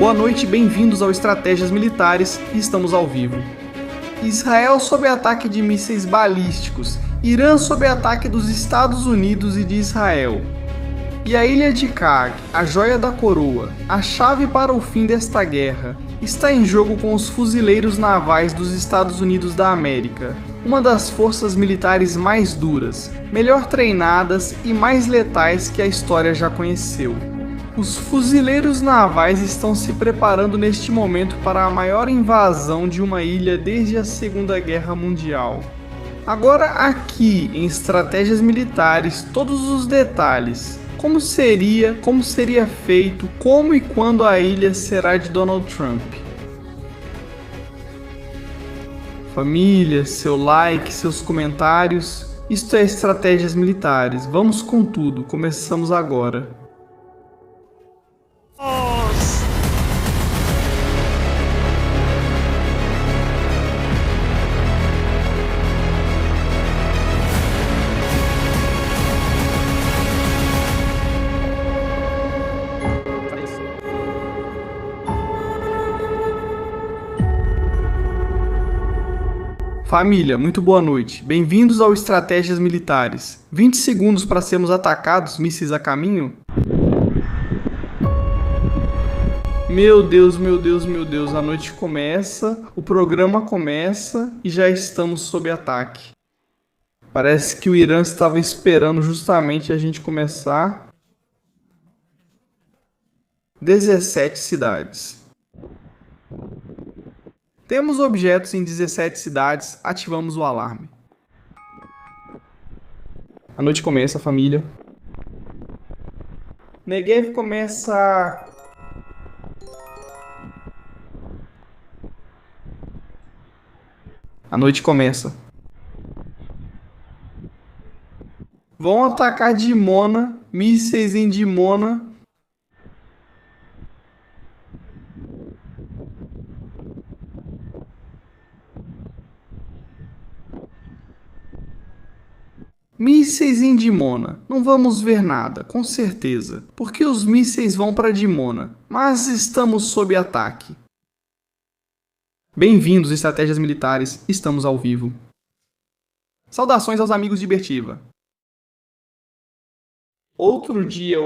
Boa noite e bem-vindos ao Estratégias Militares, e estamos ao vivo. Israel sob ataque de mísseis balísticos, Irã sob ataque dos Estados Unidos e de Israel. E a Ilha de Kag, a joia da coroa, a chave para o fim desta guerra, está em jogo com os fuzileiros navais dos Estados Unidos da América, uma das forças militares mais duras, melhor treinadas e mais letais que a história já conheceu. Os fuzileiros navais estão se preparando neste momento para a maior invasão de uma ilha desde a Segunda Guerra Mundial. Agora aqui, em Estratégias Militares, todos os detalhes. Como seria feito, como e quando a ilha será de Donald Trump. Família, seu like, seus comentários. Isto é Estratégias Militares. Vamos com tudo, começamos agora. Família, muito boa noite. Bem-vindos ao Estratégias Militares. 20 segundos para sermos atacados, mísseis a caminho? Meu Deus, a noite começa, o programa começa e já estamos sob ataque. Parece que o Irã estava esperando justamente a gente começar. 17 cidades. Temos objetos em 17 cidades, ativamos o alarme. A noite começa, família. Negev começa... A noite começa. Vão atacar Dimona, mísseis em Dimona. Mísseis em Dimona. Não vamos ver nada, com certeza, porque os mísseis vão para Dimona, mas estamos sob ataque. Bem-vindos, Estratégias Militares, estamos ao vivo. Saudações aos amigos de Bertiva. Outro dia,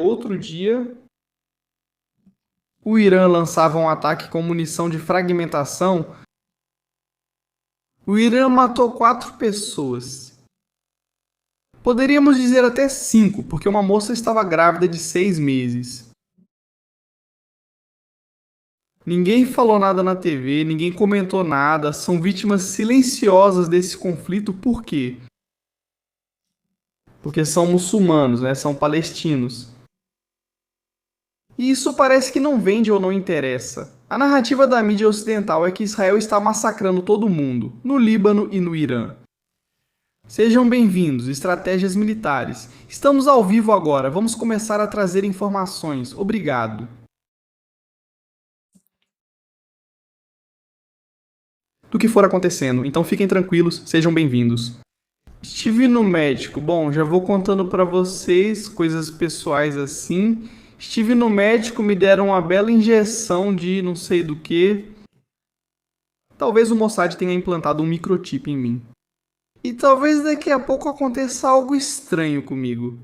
o Irã lançava um ataque com munição de fragmentação. O Irã matou 4 pessoas. Poderíamos dizer até 5, porque uma moça estava grávida de 6 meses. Ninguém falou nada na TV, ninguém comentou nada, são vítimas silenciosas desse conflito, por quê? Porque são muçulmanos, né? São palestinos. E isso parece que não vende ou não interessa. A narrativa da mídia ocidental é que Israel está massacrando todo mundo, no Líbano e no Irã. Sejam bem-vindos, Estratégias Militares. Estamos ao vivo agora, vamos começar a trazer informações. Obrigado. Do que for acontecendo, então fiquem tranquilos, sejam bem-vindos. Estive no médico. Bom, já vou contando para vocês coisas pessoais assim. Estive no médico, me deram uma bela injeção de não sei do que. Talvez o Mossad tenha implantado um microchip em mim. E talvez daqui a pouco aconteça algo estranho comigo.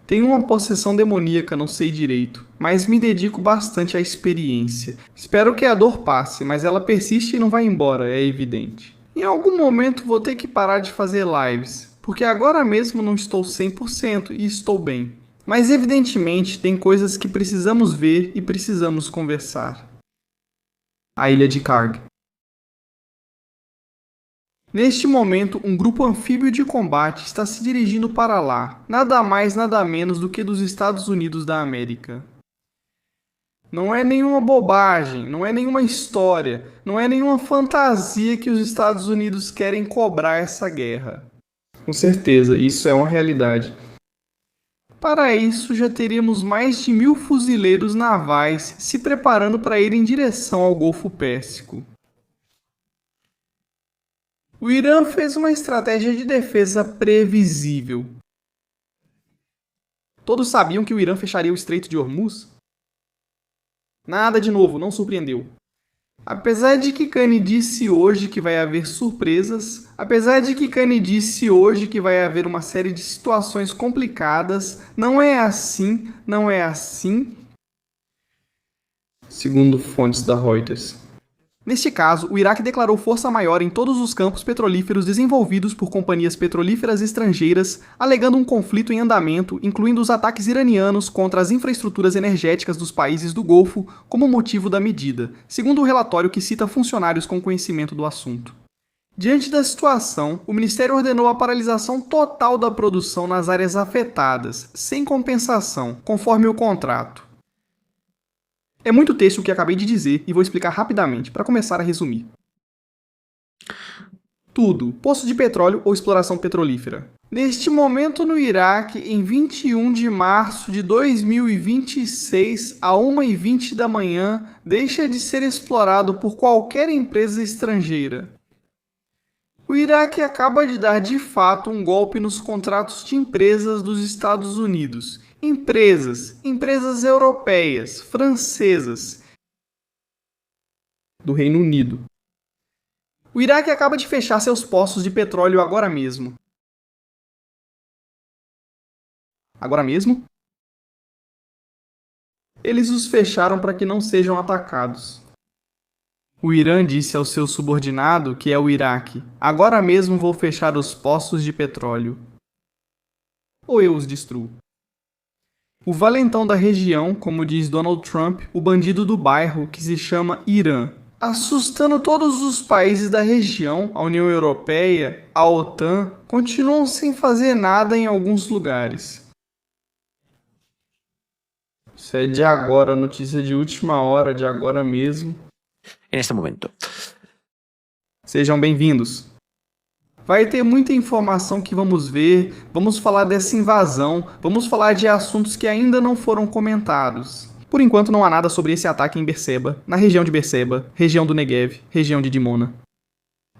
Tenho uma possessão demoníaca, não sei direito, mas me dedico bastante à experiência. Espero que a dor passe, mas ela persiste e não vai embora, é evidente. Em algum momento vou ter que parar de fazer lives, porque agora mesmo não estou 100% e estou bem. Mas evidentemente tem coisas que precisamos ver e precisamos conversar. A Ilha de Kag. Neste momento, um grupo anfíbio de combate está se dirigindo para lá, nada mais nada menos do que dos Estados Unidos da América. Não é nenhuma bobagem, não é nenhuma história, não é nenhuma fantasia que os Estados Unidos querem cobrar essa guerra. Com certeza, isso é uma realidade. Para isso, já teríamos mais de 1000 fuzileiros navais se preparando para ir em direção ao Golfo Pérsico. O Irã fez uma estratégia de defesa previsível. Todos sabiam que o Irã fecharia o Estreito de Hormuz? Nada de novo, não surpreendeu. Apesar de que Kanye disse hoje que vai haver surpresas, apesar de que Kanye disse hoje que vai haver uma série de situações complicadas, não é assim, segundo fontes da Reuters. Neste caso, o Iraque declarou força maior em todos os campos petrolíferos desenvolvidos por companhias petrolíferas estrangeiras, alegando um conflito em andamento, incluindo os ataques iranianos contra as infraestruturas energéticas dos países do Golfo, como motivo da medida, segundo o relatório que cita funcionários com conhecimento do assunto. Diante da situação, o Ministério ordenou a paralisação total da produção nas áreas afetadas, sem compensação, conforme o contrato. É muito texto o que acabei de dizer e vou explicar rapidamente, para começar a resumir. Tudo, poço de petróleo ou exploração petrolífera. Neste momento no Iraque, em 21 de março de 2026, a 1h20 da manhã, deixa de ser explorado por qualquer empresa estrangeira. O Iraque acaba de dar de fato um golpe nos contratos de empresas dos Estados Unidos. Empresas europeias, francesas, do Reino Unido. O Iraque acaba de fechar seus poços de petróleo agora mesmo. Agora mesmo? Eles os fecharam para que não sejam atacados. O Irã disse ao seu subordinado, que é o Iraque, agora mesmo vou fechar os poços de petróleo. Ou eu os destruo. O valentão da região, como diz Donald Trump, o bandido do bairro, que se chama Irã, assustando todos os países da região, a União Europeia, a OTAN, continuam sem fazer nada em alguns lugares. Isso é de agora, notícia de última hora, de agora mesmo. Neste momento. Sejam bem-vindos. Vai ter muita informação que vamos ver, vamos falar dessa invasão, vamos falar de assuntos que ainda não foram comentados. Por enquanto não há nada sobre esse ataque em Beersheba, na região de Beersheba, região do Negev, região de Dimona.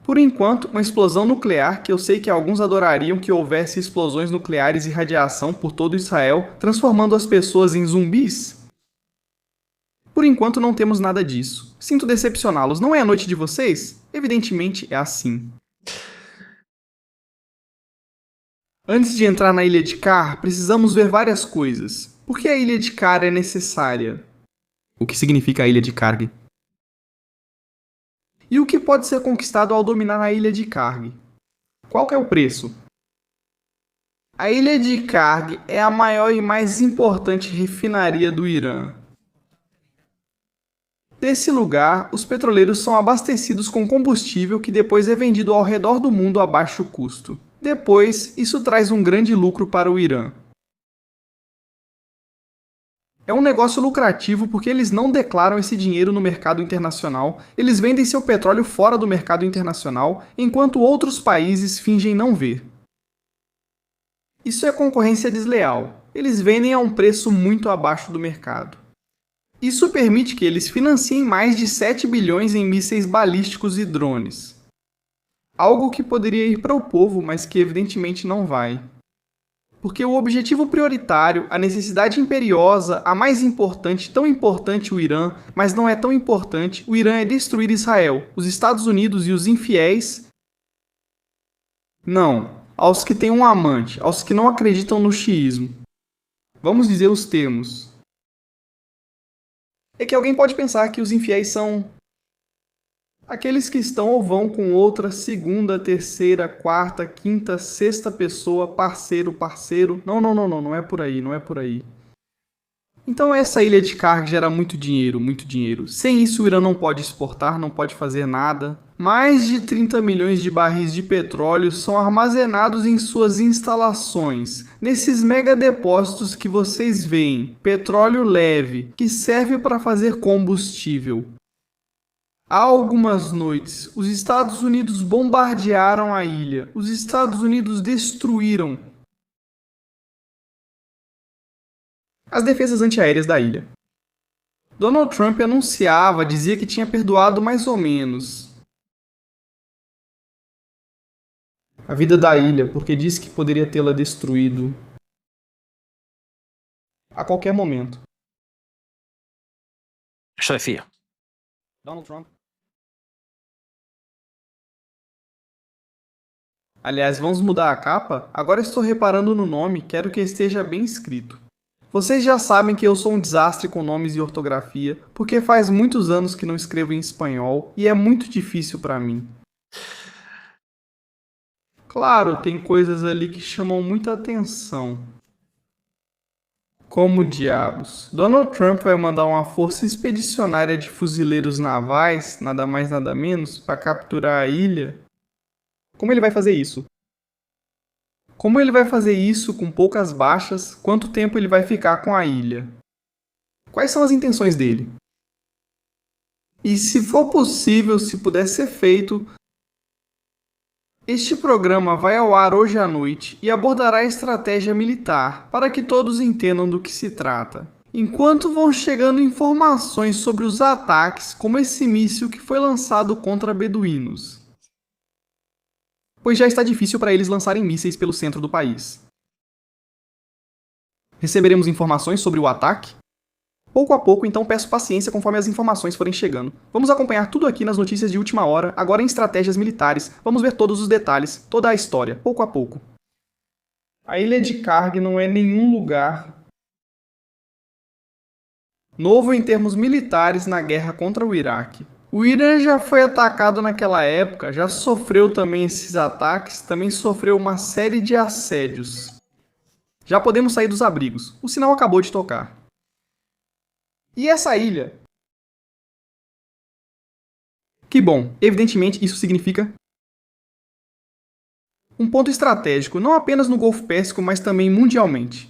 Por enquanto, uma explosão nuclear que eu sei que alguns adorariam que houvesse explosões nucleares e radiação por todo Israel, transformando as pessoas em zumbis? Por enquanto não temos nada disso. Sinto decepcioná-los, não é a noite de vocês? Evidentemente é assim. Antes de entrar na ilha de Kar, precisamos ver várias coisas. Por que a ilha de Kar é necessária? O que significa a ilha de Karg? E o que pode ser conquistado ao dominar a ilha de Karg? Qual que é o preço? A ilha de Karg é a maior e mais importante refinaria do Irã. Desse lugar, os petroleiros são abastecidos com combustível que depois é vendido ao redor do mundo a baixo custo. Depois, isso traz um grande lucro para o Irã. É um negócio lucrativo porque eles não declaram esse dinheiro no mercado internacional, eles vendem seu petróleo fora do mercado internacional, enquanto outros países fingem não ver. Isso é concorrência desleal. Eles vendem a um preço muito abaixo do mercado. Isso permite que eles financiem mais de 7 bilhões em mísseis balísticos e drones. Algo que poderia ir para o povo, mas que evidentemente não vai. Porque o objetivo prioritário, a necessidade imperiosa, a mais importante, tão importante o Irã, mas não é tão importante, o Irã é destruir Israel, os Estados Unidos e os infiéis. Não, aos que têm um amante, aos que não acreditam no xiismo. Vamos dizer os termos. É que alguém pode pensar que os infiéis são aqueles que estão ou vão com outra, segunda, terceira, quarta, quinta, sexta pessoa, parceiro. Não é por aí. Então essa ilha de Karg gera muito dinheiro. Sem isso o Irã não pode exportar, não pode fazer nada. Mais de 30 milhões de barris de petróleo são armazenados em suas instalações, nesses mega depósitos que vocês veem, petróleo leve, que serve para fazer combustível. Há algumas noites, os Estados Unidos bombardearam a ilha. Os Estados Unidos destruíram as defesas antiaéreas da ilha. Donald Trump dizia que tinha perdoado mais ou menos a vida da ilha, porque disse que poderia tê-la destruído a qualquer momento. Chefia. Donald Trump. Aliás, vamos mudar a capa? Agora estou reparando no nome, quero que esteja bem escrito. Vocês já sabem que eu sou um desastre com nomes e ortografia, porque faz muitos anos que não escrevo em espanhol e é muito difícil para mim. Claro, tem coisas ali que chamam muita atenção. Como diabos? Donald Trump vai mandar uma força expedicionária de fuzileiros navais, nada mais nada menos, para capturar a ilha? Como ele vai fazer isso? Como ele vai fazer isso com poucas baixas? Quanto tempo ele vai ficar com a ilha? Quais são as intenções dele? E se for possível, se puder ser feito, este programa vai ao ar hoje à noite e abordará a estratégia militar, para que todos entendam do que se trata. Enquanto vão chegando informações sobre os ataques, como esse míssil que foi lançado contra beduínos. Pois já está difícil para eles lançarem mísseis pelo centro do país. Receberemos informações sobre o ataque? Pouco a pouco, então peço paciência conforme as informações forem chegando. Vamos acompanhar tudo aqui nas notícias de última hora, agora em estratégias militares. Vamos ver todos os detalhes, toda a história, pouco a pouco. A ilha de Karg não é nenhum lugar novo em termos militares na guerra contra o Iraque. O Irã já foi atacado naquela época, já sofreu também esses ataques, também sofreu uma série de assédios. Já podemos sair dos abrigos, o sinal acabou de tocar. E essa ilha? Que bom, evidentemente isso significa um ponto estratégico, não apenas no Golfo Pérsico, mas também mundialmente.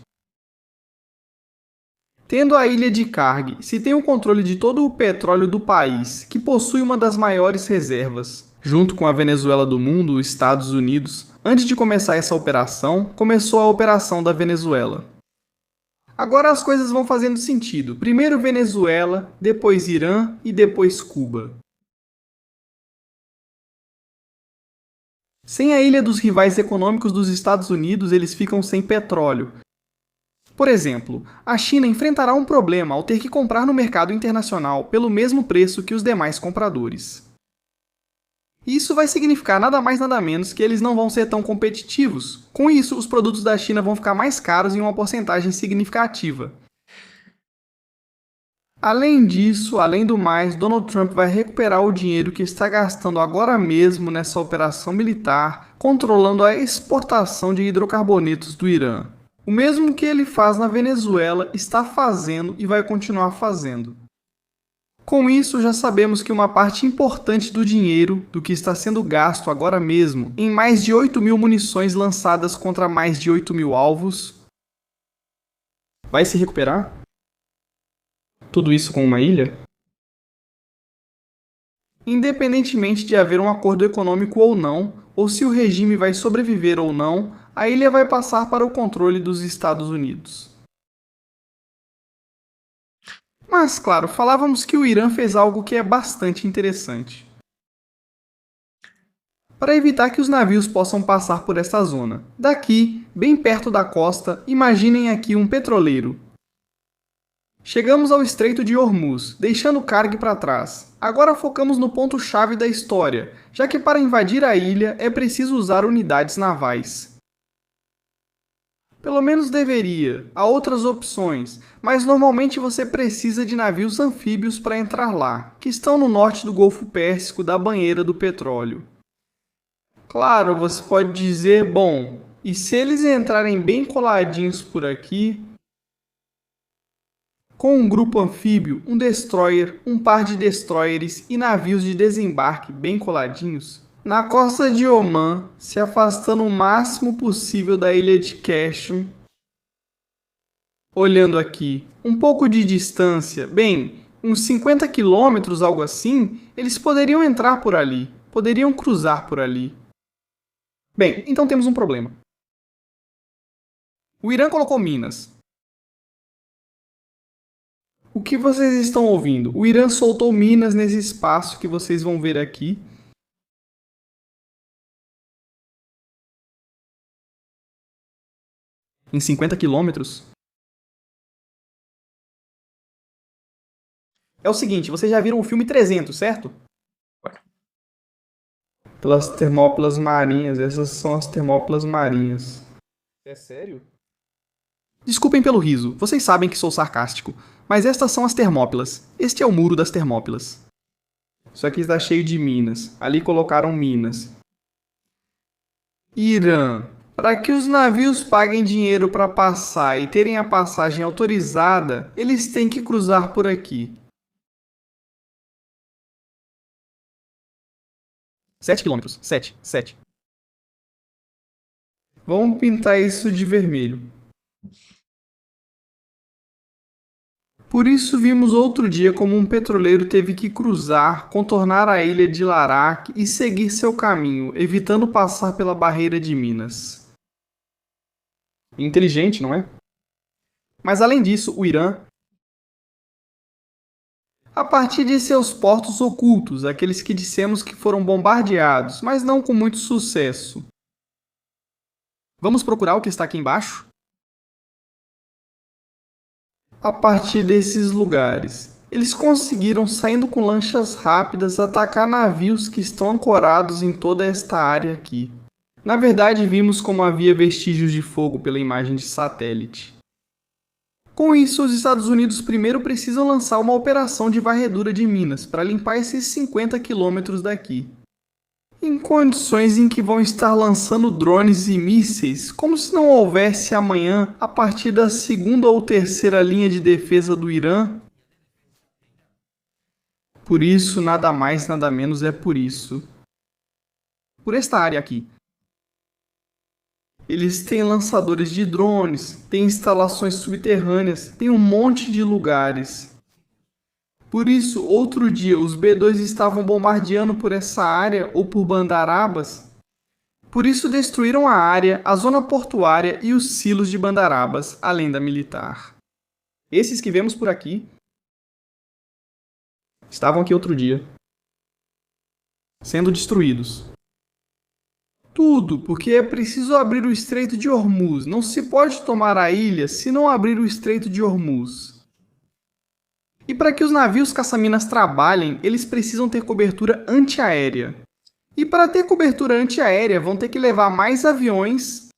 Tendo a ilha de Karg, se tem o controle de todo o petróleo do país, que possui uma das maiores reservas, junto com a Venezuela do mundo, os Estados Unidos, antes de começar essa operação, começou a operação da Venezuela. Agora as coisas vão fazendo sentido. Primeiro Venezuela, depois Irã e depois Cuba. Sem a ilha dos rivais econômicos dos Estados Unidos, eles ficam sem petróleo. Por exemplo, a China enfrentará um problema ao ter que comprar no mercado internacional pelo mesmo preço que os demais compradores. Isso vai significar nada mais nada menos que eles não vão ser tão competitivos. Com isso, os produtos da China vão ficar mais caros em uma porcentagem significativa. Além disso, além do mais, Donald Trump vai recuperar o dinheiro que está gastando agora mesmo nessa operação militar, controlando a exportação de hidrocarbonetos do Irã. O mesmo que ele faz na Venezuela, está fazendo e vai continuar fazendo. Com isso, já sabemos que uma parte importante do dinheiro do que está sendo gasto agora mesmo, em mais de 8.000 munições lançadas contra mais de 8.000 alvos, vai se recuperar? Tudo isso com uma ilha? Independentemente de haver um acordo econômico ou não, ou se o regime vai sobreviver ou não, a ilha vai passar para o controle dos Estados Unidos. Mas, claro, falávamos que o Irã fez algo que é bastante interessante. Para evitar que os navios possam passar por esta zona. Daqui, bem perto da costa, imaginem aqui um petroleiro. Chegamos ao Estreito de Hormuz, deixando Karg para trás. Agora focamos no ponto-chave da história, já que para invadir a ilha é preciso usar unidades navais. Pelo menos deveria, há outras opções, mas normalmente você precisa de navios anfíbios para entrar lá, que estão no norte do Golfo Pérsico da banheira do petróleo. Claro, você pode dizer, bom, e se eles entrarem bem coladinhos por aqui? Com um grupo anfíbio, um destroyer, um par de destroyers e navios de desembarque bem coladinhos, na costa de Oman, se afastando o máximo possível da ilha de Qashm. Olhando aqui, um pouco de distância, bem, uns 50 quilômetros, algo assim, eles poderiam entrar por ali, poderiam cruzar por ali. Bem, então temos um problema. O Irã colocou minas. O que vocês estão ouvindo? O Irã soltou minas nesse espaço que vocês vão ver aqui. Em 50 quilômetros. É o seguinte, vocês já viram o filme 300, certo? Pelas Termópilas Marinhas, essas são as Termópilas Marinhas. É sério? Desculpem pelo riso, vocês sabem que sou sarcástico, mas estas são as Termópilas. Este é o muro das Termópilas. Isso aqui está cheio de minas. Ali colocaram minas. Irã. Para que os navios paguem dinheiro para passar e terem a passagem autorizada, eles têm que cruzar por aqui. 7 quilômetros. 7. Vamos pintar isso de vermelho. Por isso vimos outro dia como um petroleiro teve que cruzar, contornar a ilha de Larak e seguir seu caminho, evitando passar pela barreira de Minas. Inteligente, não é? Mas além disso, o Irã, a partir de seus portos ocultos, aqueles que dissemos que foram bombardeados, mas não com muito sucesso. Vamos procurar o que está aqui embaixo? A partir desses lugares, eles conseguiram, saindo com lanchas rápidas, atacar navios que estão ancorados em toda esta área aqui. Na verdade, vimos como havia vestígios de fogo pela imagem de satélite. Com isso, os Estados Unidos primeiro precisam lançar uma operação de varredura de minas para limpar esses 50 quilômetros daqui. Em condições em que vão estar lançando drones e mísseis, como se não houvesse amanhã, a partir da segunda ou terceira linha de defesa do Irã. Por isso, nada mais, nada menos é por isso. Por esta área aqui. Eles têm lançadores de drones, têm instalações subterrâneas, têm um monte de lugares. Por isso, outro dia, os B-2 estavam bombardeando por essa área ou por Bandar Abbas. Por isso, destruíram a área, a zona portuária e os silos de Bandar Abbas, além da militar. Esses que vemos por aqui estavam aqui outro dia, sendo destruídos. Tudo, porque é preciso abrir o Estreito de Hormuz. Não se pode tomar a ilha se não abrir o Estreito de Hormuz. E para que os navios caça-minas trabalhem, eles precisam ter cobertura antiaérea. E para ter cobertura antiaérea, vão ter que levar mais aviões,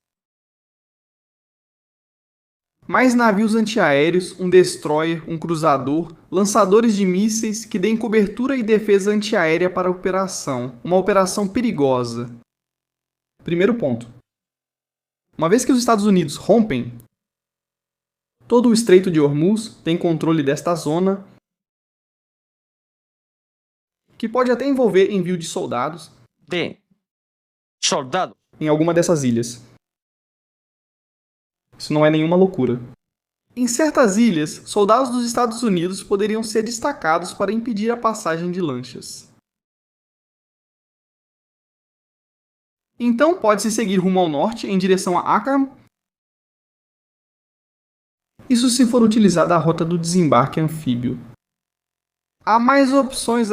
mais navios antiaéreos, um destroyer, um cruzador, lançadores de mísseis que deem cobertura e defesa antiaérea para a operação. Uma operação perigosa. Primeiro ponto. Uma vez que os Estados Unidos rompem, todo o Estreito de Hormuz tem controle desta zona, que pode até envolver envio de soldados em alguma dessas ilhas. Isso não é nenhuma loucura. Em certas ilhas, soldados dos Estados Unidos poderiam ser destacados para impedir a passagem de lanchas. Então pode-se seguir rumo ao norte, em direção a Akram. Isso se for utilizada a rota do desembarque anfíbio. Há mais opções.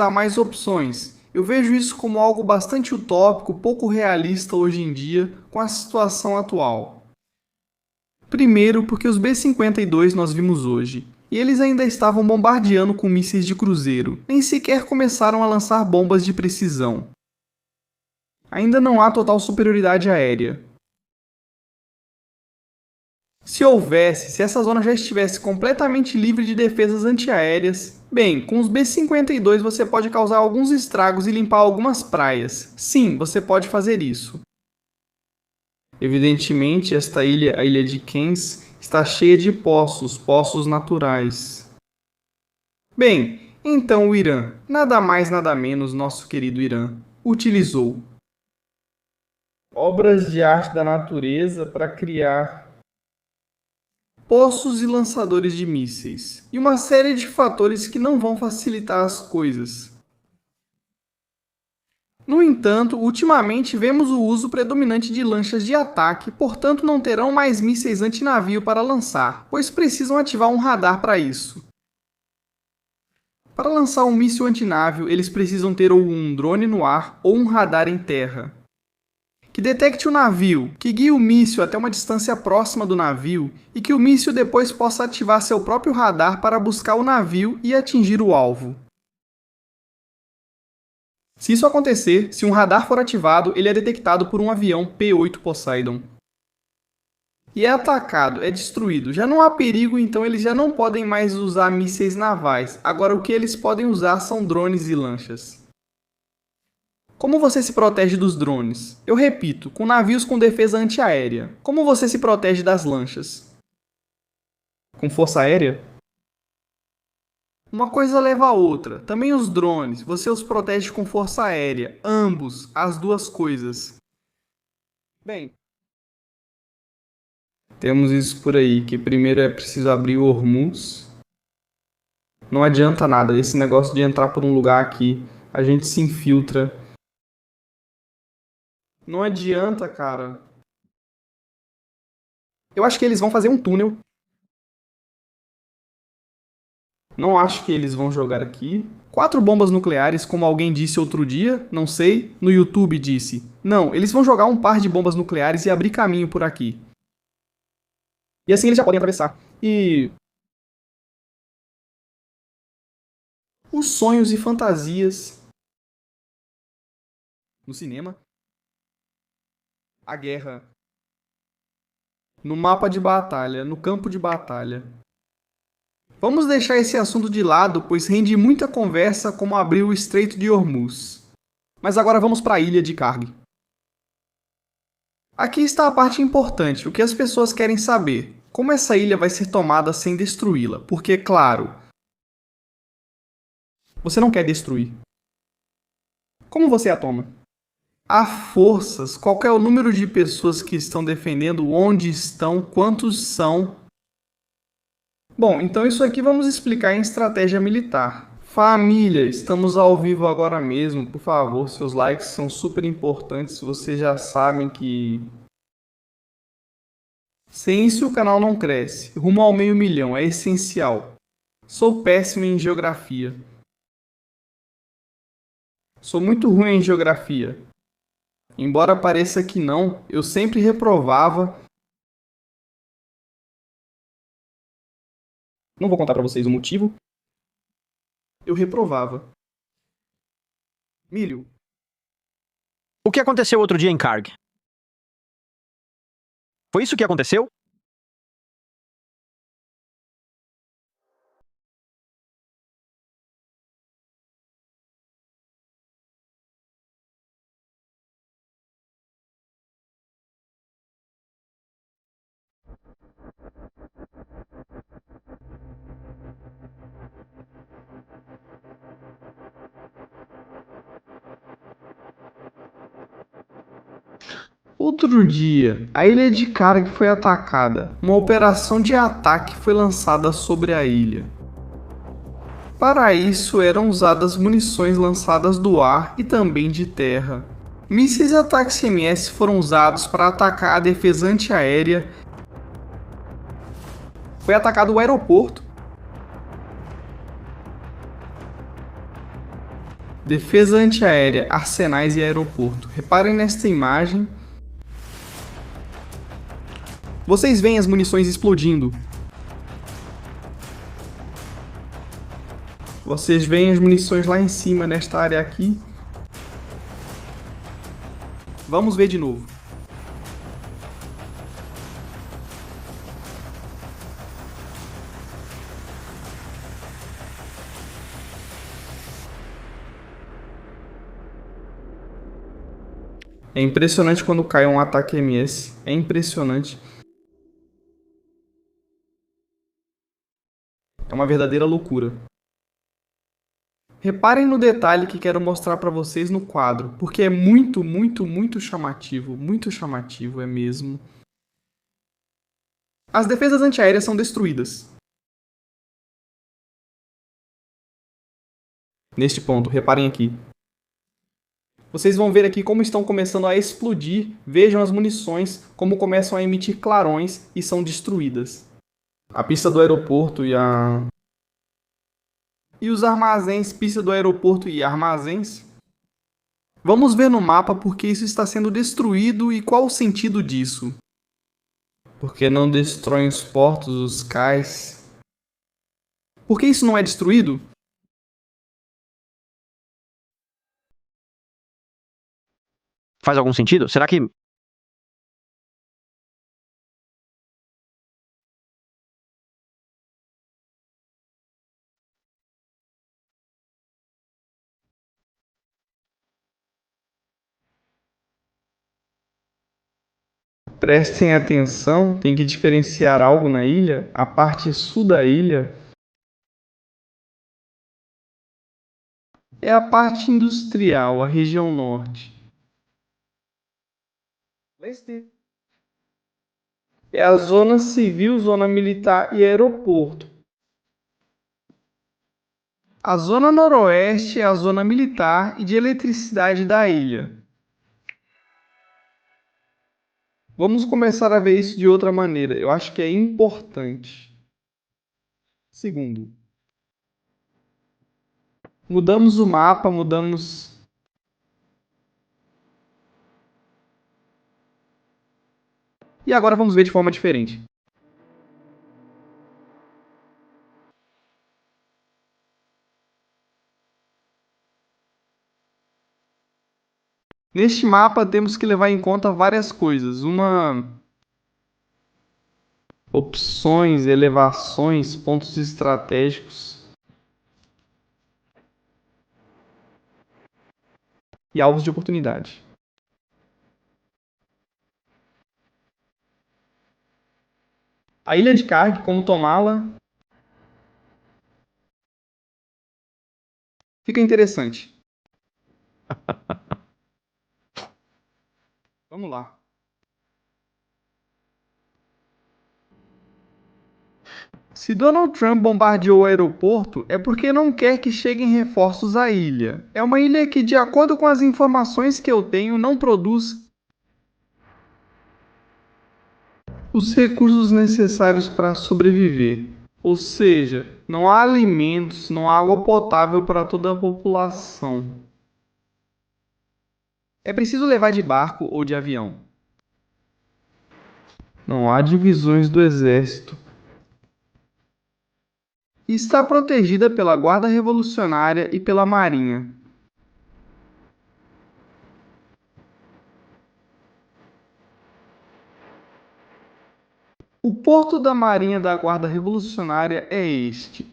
Eu vejo isso como algo bastante utópico, pouco realista hoje em dia, com a situação atual. Primeiro, porque os B-52 nós vimos hoje, e eles ainda estavam bombardeando com mísseis de cruzeiro, nem sequer começaram a lançar bombas de precisão. Ainda não há total superioridade aérea. Se essa zona já estivesse completamente livre de defesas antiaéreas, bem, com os B-52 você pode causar alguns estragos e limpar algumas praias. Sim, você pode fazer isso. Evidentemente, esta ilha, a ilha de Kens, está cheia de poços naturais. Bem, então o Irã, nada mais nada menos nosso querido Irã, utilizou obras de arte da natureza para criar poços e lançadores de mísseis, e uma série de fatores que não vão facilitar as coisas. No entanto, ultimamente vemos o uso predominante de lanchas de ataque, portanto não terão mais mísseis antinavio para lançar, pois precisam ativar um radar para isso. Para lançar um míssil antinavio, eles precisam ter ou um drone no ar ou um radar em terra. que detecte o navio, que guie o míssil até uma distância próxima do navio e que o míssil depois possa ativar seu próprio radar para buscar o navio e atingir o alvo. Se isso acontecer, se um radar for ativado, ele é detectado por um avião P-8 Poseidon. E é atacado, é destruído. Já não há perigo, então eles já não podem mais usar mísseis navais. Agora o que eles podem usar são drones e lanchas. Como você se protege dos drones? Eu repito, com navios com defesa antiaérea. Como você se protege das lanchas? Com força aérea? Uma coisa leva a outra. Também os drones, você os protege com força aérea. Ambos, as duas coisas. Bem, temos isso por aí, que primeiro é preciso abrir o Hormuz. Não adianta nada, esse negócio de entrar por um lugar aqui, a gente se infiltra. Não adianta, cara. Eu acho que eles vão fazer um túnel. Não acho que eles vão jogar aqui. 4 bombas nucleares, como alguém disse outro dia, não sei, no YouTube disse. Não, eles vão jogar um par de bombas nucleares e abrir caminho por aqui. E assim eles já podem atravessar. E os sonhos e fantasias no cinema, a guerra, no mapa de batalha, no campo de batalha. Vamos deixar esse assunto de lado, pois rende muita conversa como abrir o Estreito de Hormuz. Mas agora vamos para a ilha de Karg. Aqui está a parte importante, o que as pessoas querem saber. Como essa ilha vai ser tomada sem destruí-la? Porque, claro, você não quer destruir. Como você a toma? Há forças, qual é o número de pessoas que estão defendendo, onde estão, quantos são. Bom, então isso aqui vamos explicar em estratégia militar. Família, estamos ao vivo agora mesmo, por favor, seus likes são super importantes, vocês já sabem que sem isso o canal não cresce, rumo ao 500 mil, é essencial. Sou péssimo em geografia. Sou muito ruim em geografia. Embora pareça que não, eu sempre reprovava. Não vou contar para vocês o motivo. Eu reprovava. Milho. O que aconteceu outro dia em Karg? Foi isso que aconteceu? Outro dia, a ilha de Karg foi atacada. Uma operação de ataque foi lançada sobre a ilha. Para isso eram usadas munições lançadas do ar e também de terra. Mísseis ataques MS foram usados para atacar a defesa antiaérea. Foi atacado o aeroporto. Defesa antiaérea, arsenais e aeroporto. Reparem nesta imagem. Vocês veem as munições explodindo. Vocês veem as munições lá em cima, nesta área aqui. Vamos ver de novo. É impressionante quando cai um ataque MS. É impressionante. É uma verdadeira loucura. Reparem no detalhe que quero mostrar para vocês no quadro, porque é muito, muito, muito chamativo é mesmo. As defesas antiaéreas são destruídas. Neste ponto, reparem aqui. Vocês vão ver aqui como estão começando a explodir, vejam as munições, como começam a emitir clarões e são destruídas. A pista do aeroporto e os armazéns, pista do aeroporto e armazéns. Vamos ver no mapa por que isso está sendo destruído e qual o sentido disso. Porque não destroem os portos, os cais. Por que isso não é destruído? Faz algum sentido? Será que... Prestem atenção, tem que diferenciar algo na ilha. A parte sul da ilha é a parte industrial, a região norte. Leste é a zona civil, zona militar e aeroporto. A zona noroeste é a zona militar e de eletricidade da ilha. Vamos começar a ver isso de outra maneira. Eu acho que é importante. Segundo, mudamos o mapa, mudamos. E agora vamos ver de forma diferente. Neste mapa temos que levar em conta várias coisas. Opções, elevações, pontos estratégicos e alvos de oportunidade. A ilha de Karg, como tomá-la, fica interessante. Vamos lá. Se Donald Trump bombardeou o aeroporto, é porque não quer que cheguem reforços à ilha. É uma ilha que, de acordo com as informações que eu tenho, não produz os recursos necessários para sobreviver. Ou seja, não há alimentos, não há água potável para toda a população. É preciso levar de barco ou de avião. Não há divisões do exército. Está protegida pela Guarda Revolucionária e pela Marinha. O porto da Marinha da Guarda Revolucionária é este.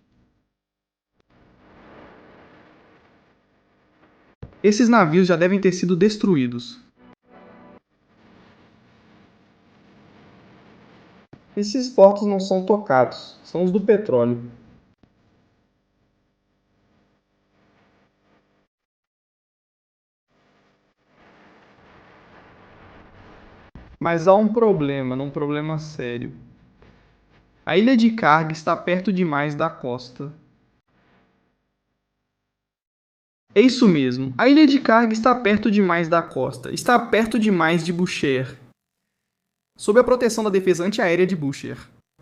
Esses navios já devem ter sido destruídos. Esses portos não são tocados, são os do petróleo. Mas há um problema sério. A ilha de Karg está perto demais da costa. É isso mesmo, a ilha de Karg está perto demais da costa, está perto demais de Bushehr. Sob a proteção da defesa antiaérea de Bushehr.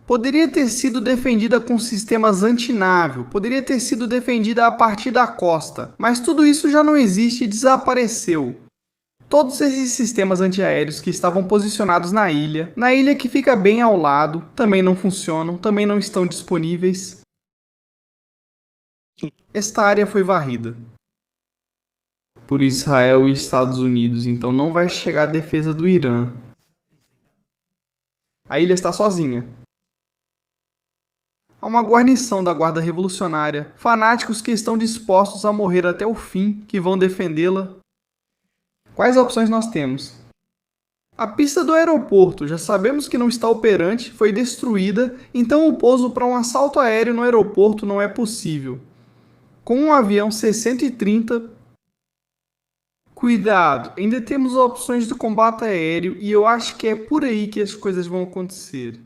Poderia ter sido defendida com sistemas antinávio, poderia ter sido defendida a partir da costa, mas tudo isso já não existe e desapareceu. Todos esses sistemas antiaéreos que estavam posicionados na ilha que fica bem ao lado, também não funcionam, também não estão disponíveis. Esta área foi varrida por Israel e Estados Unidos, então não vai chegar a defesa do Irã. A ilha está sozinha. Há uma guarnição da Guarda Revolucionária, fanáticos que estão dispostos a morrer até o fim, que vão defendê-la. Quais opções nós temos? A pista do aeroporto, já sabemos que não está operante, foi destruída, então o pouso para um assalto aéreo no aeroporto não é possível. Com um avião C-130, cuidado, ainda temos opções de combate aéreo e eu acho que é por aí que as coisas vão acontecer.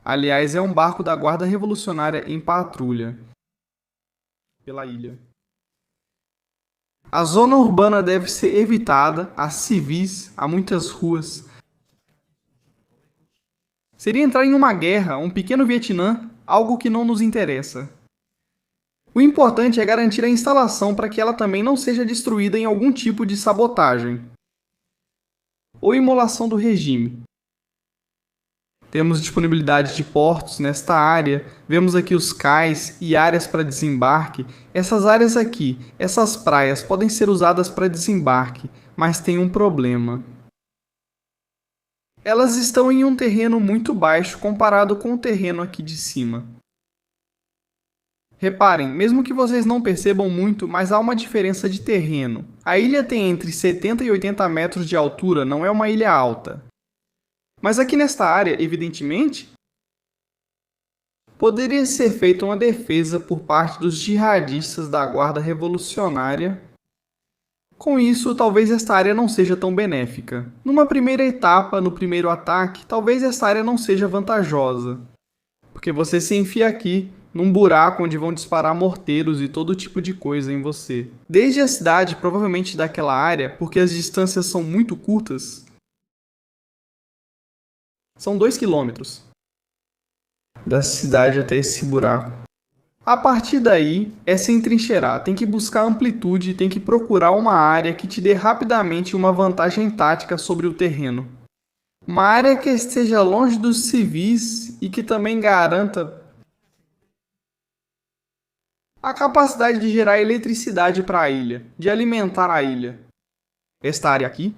Aliás, é um barco da Guarda Revolucionária em patrulha pela ilha. A zona urbana deve ser evitada, há civis, há muitas ruas. Seria entrar em uma guerra, um pequeno Vietnã, algo que não nos interessa. O importante é garantir a instalação para que ela também não seja destruída em algum tipo de sabotagem ou imolação do regime. Temos disponibilidade de portos nesta área, vemos aqui os cais e áreas para desembarque. Essas áreas aqui, essas praias podem ser usadas para desembarque, mas tem um problema. Elas estão em um terreno muito baixo comparado com o terreno aqui de cima. Reparem, mesmo que vocês não percebam muito, mas há uma diferença de terreno. A ilha tem entre 70 e 80 metros de altura, não é uma ilha alta. Mas aqui nesta área, evidentemente, poderia ser feita uma defesa por parte dos jihadistas da Guarda Revolucionária. Com isso, talvez esta área não seja tão benéfica. Numa primeira etapa, no primeiro ataque, talvez esta área não seja vantajosa, porque você se enfia aqui, num buraco onde vão disparar morteiros e todo tipo de coisa em você. Desde a cidade, provavelmente daquela área, porque as distâncias são muito curtas, são 2 quilômetros da cidade até esse buraco. A partir daí, é se entrincheirar, tem que buscar amplitude, tem que procurar uma área que te dê rapidamente uma vantagem tática sobre o terreno. Uma área que esteja longe dos civis e que também garanta a capacidade de gerar eletricidade para a ilha, de alimentar a ilha. Esta área aqui.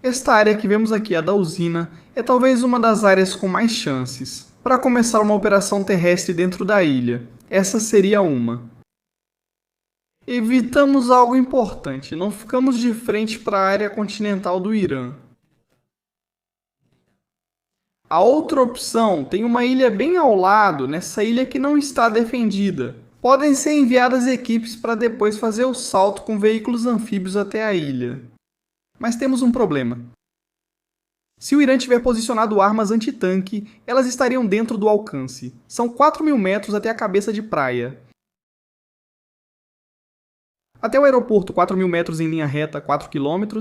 Esta área que vemos aqui, a da usina, é talvez uma das áreas com mais chances para começar uma operação terrestre dentro da ilha. Essa seria uma. Evitamos algo importante, não ficamos de frente para a área continental do Irã. A outra opção tem uma ilha bem ao lado, nessa ilha que não está defendida. Podem ser enviadas equipes para depois fazer o salto com veículos anfíbios até a ilha. Mas temos um problema. Se o Irã tiver posicionado armas antitanque, elas estariam dentro do alcance. São 4.000 metros até a cabeça de praia. Até o aeroporto, 4.000 metros em linha reta, 4 km.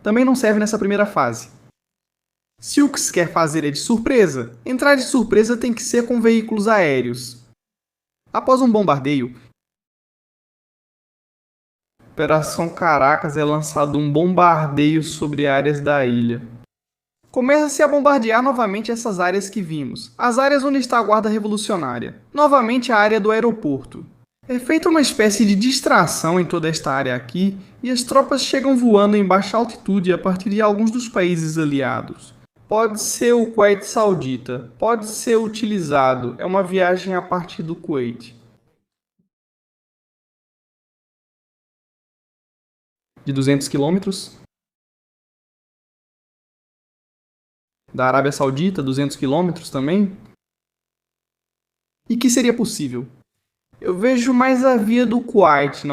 Também não serve nessa primeira fase. Se o que se quer fazer é de surpresa, entrar de surpresa tem que ser com veículos aéreos. Após um bombardeio, Operação Caracas é lançado um bombardeio sobre áreas da ilha. Começa-se a bombardear novamente essas áreas que vimos, as áreas onde está a Guarda Revolucionária, novamente a área do aeroporto. É feita uma espécie de distração em toda esta área aqui, e as tropas chegam voando em baixa altitude a partir de alguns dos países aliados. Pode ser o Kuwait Saudita, pode ser utilizado, é uma viagem a partir do Kuwait. De 200 quilômetros. Da Arábia Saudita, 200 quilômetros também. E que seria possível? Eu vejo mais a via do Kuwait,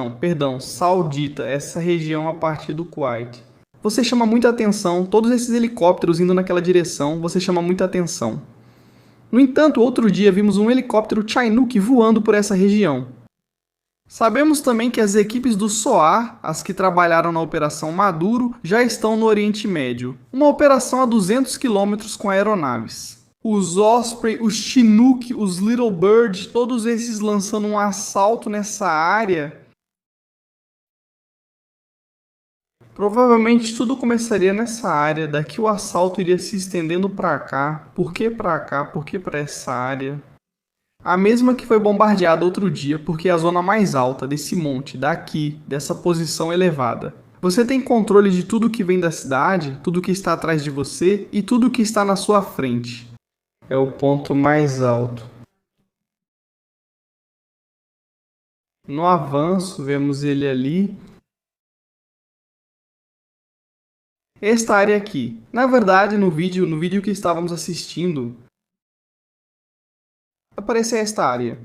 Saudita, essa região a partir do Kuwait. Você chama muita atenção, todos esses helicópteros indo naquela direção, você chama muita atenção. No entanto, outro dia vimos um helicóptero Chinook voando por essa região. Sabemos também que as equipes do SOAR, as que trabalharam na Operação Maduro, já estão no Oriente Médio. Uma operação a 200 km com aeronaves. Os Osprey, os Chinook, os Little Bird, todos esses lançando um assalto nessa área. Provavelmente tudo começaria nessa área, daqui o assalto iria se estendendo para cá. Por que para cá? Por que para essa área? A mesma que foi bombardeada outro dia, porque é a zona mais alta desse monte, daqui, dessa posição elevada. Você tem controle de tudo que vem da cidade, tudo que está atrás de você e tudo que está na sua frente. É o ponto mais alto. No avanço, vemos ele ali. Esta área aqui. Na verdade, no vídeo que estávamos assistindo, aparece esta área.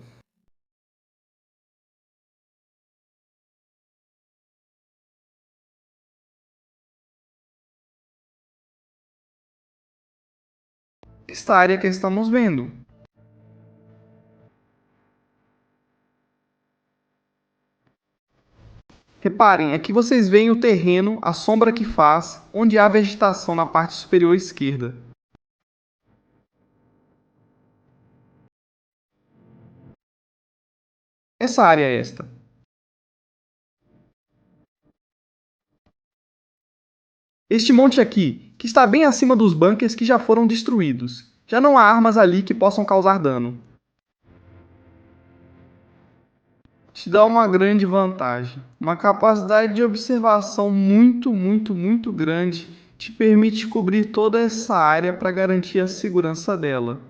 Esta área que estamos vendo. Reparem, aqui vocês veem o terreno, a sombra que faz, onde há vegetação na parte superior esquerda. Essa área é esta. Este monte aqui, que está bem acima dos bunkers que já foram destruídos. Já não há armas ali que possam causar dano. Te dá uma grande vantagem. Uma capacidade de observação muito grande te permite cobrir toda essa área para garantir a segurança dela.